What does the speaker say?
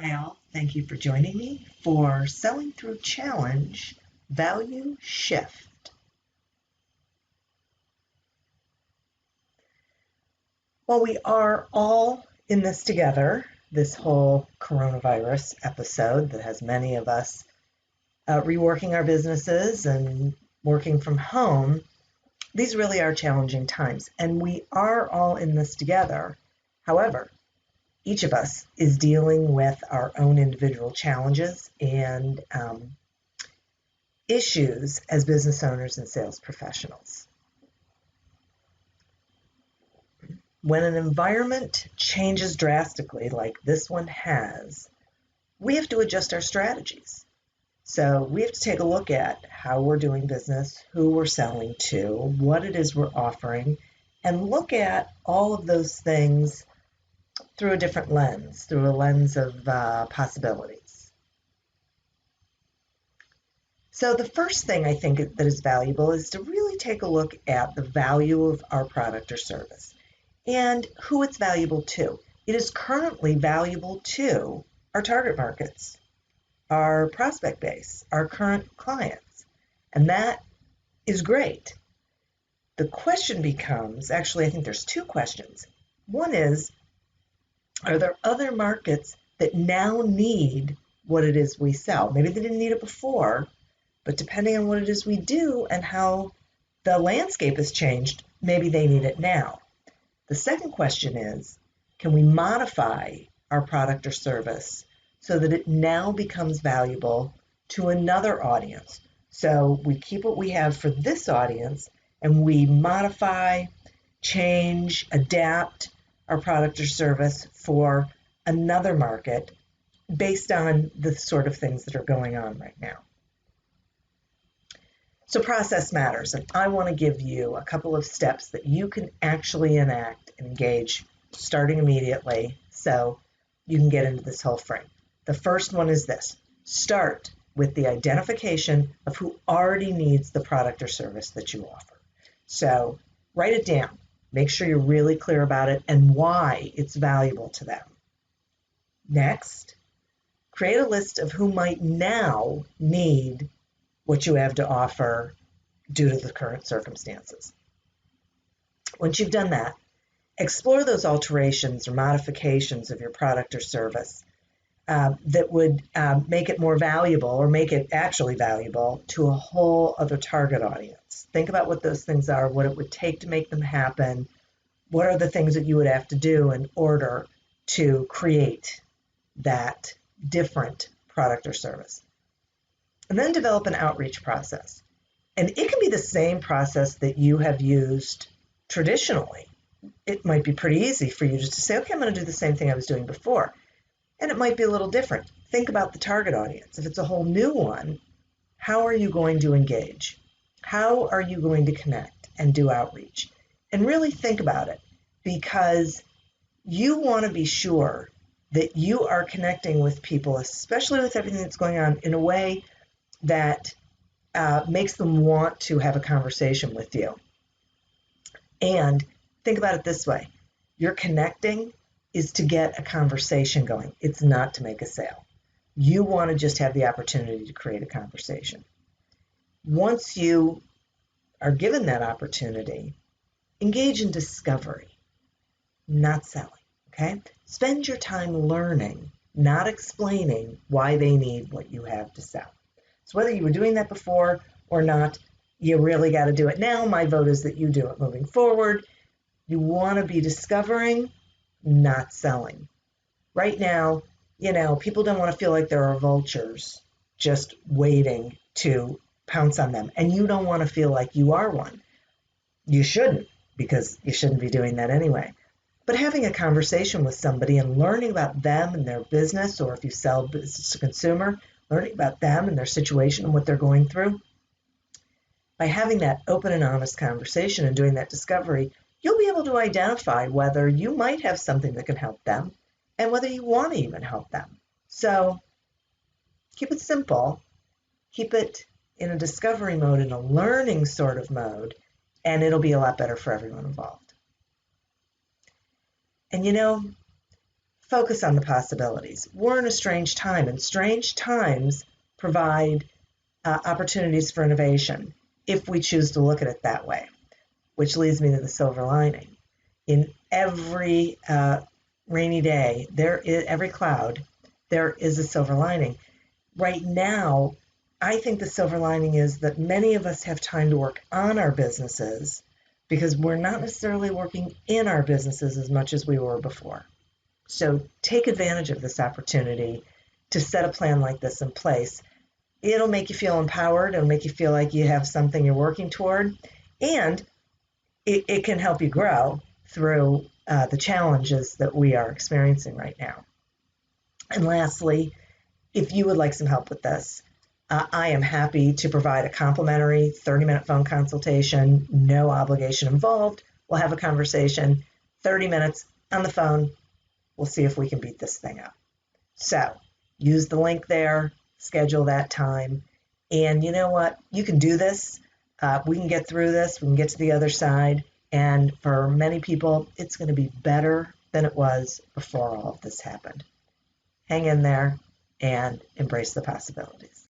Hi, all. Thank you for joining me for Selling Through Challenge Value Shift. Well, we are all in this together, this whole coronavirus episode that has many of us reworking our businesses and working from home. These really are challenging times, and we are all in this together. However, each of us is dealing with our own individual challenges and issues as business owners and sales professionals. When an environment changes drastically, like this one has, we have to adjust our strategies. So we have to take a look at how we're doing business, who we're selling to, what it is we're offering, and look at all of those things through a different lens, through a lens of possibilities. So the first thing I think that is valuable is to really take a look at the value of our product or service and who it's valuable to. It is currently valuable to our target markets, our prospect base, our current clients, and that is great. The question becomes, actually, I think there's two questions. One is, are there other markets that now need what it is we sell? Maybe they didn't need it before, but depending on what it is we do and how the landscape has changed, maybe they need it now. The second question is, can we modify our product or service so that it now becomes valuable to another audience? So we keep what we have for this audience and we modify, change, adapt our product or service for another market based on the sort of things that are going on right now. So process matters, and I want to give you a couple of steps that you can actually enact and engage starting immediately so you can get into this whole frame. The first one is this: start with the identification of who already needs the product or service that you offer. So write it down. Make sure you're really clear about it and why it's valuable to them. Next, create a list of who might now need what you have to offer due to the current circumstances. Once you've done that, explore those alterations or modifications of your product or service that would make it more valuable or make it actually valuable to a whole other target audience. Think about what those things are, what it would take to make them happen, what are the things that you would have to do in order to create that different product or service. And then develop an outreach process. And it can be the same process that you have used traditionally. It might be pretty easy for you just to say, okay, I'm going to do the same thing I was doing before. And it might be a little different. Think about the target audience. If it's a whole new one, how are you going to engage? How are you going to connect and do outreach? And really think about it, because you want to be sure that you are connecting with people, especially with everything that's going on, in a way that makes them want to have a conversation with you. And think about it this way: your connecting is to get a conversation going. It's not to make a sale. You want to just have the opportunity to create a conversation. Once you are given that opportunity, engage in discovery, not selling, okay? Spend your time learning, not explaining why they need what you have to sell. So whether you were doing that before or not, you really got to do it now. My vote is that you do it moving forward. You want to be discovering, not selling. Right now, people don't want to feel like there are vultures just waiting to pounce on them. And you don't want to feel like you are one. You shouldn't, because you shouldn't be doing that anyway. But having a conversation with somebody and learning about them and their business, or if you sell business to consumer, learning about them and their situation and what they're going through, by having that open and honest conversation and doing that discovery, you'll be able to identify whether you might have something that can help them and whether you want to even help them. So keep it simple, keep it in a discovery mode, in a learning sort of mode, and it'll be a lot better for everyone involved. And focus on the possibilities. We're in a strange time, and strange times provide opportunities for innovation if we choose to look at it that way, which leads me to the silver lining. In every rainy day, every cloud, there is a silver lining. Right now, I think the silver lining is that many of us have time to work on our businesses because we're not necessarily working in our businesses as much as we were before. So take advantage of this opportunity to set a plan like this in place. It'll make you feel empowered. It'll make you feel like you have something you're working toward, and it can help you grow through the challenges that we are experiencing right now. And lastly, if you would like some help with this, I am happy to provide a complimentary 30-minute phone consultation, no obligation involved. We'll have a conversation, 30 minutes on the phone. We'll see if we can beat this thing up. So use the link there, schedule that time. And you know what? You can do this. We can get through this. We can get to the other side. And for many people, it's going to be better than it was before all of this happened. Hang in there and embrace the possibilities.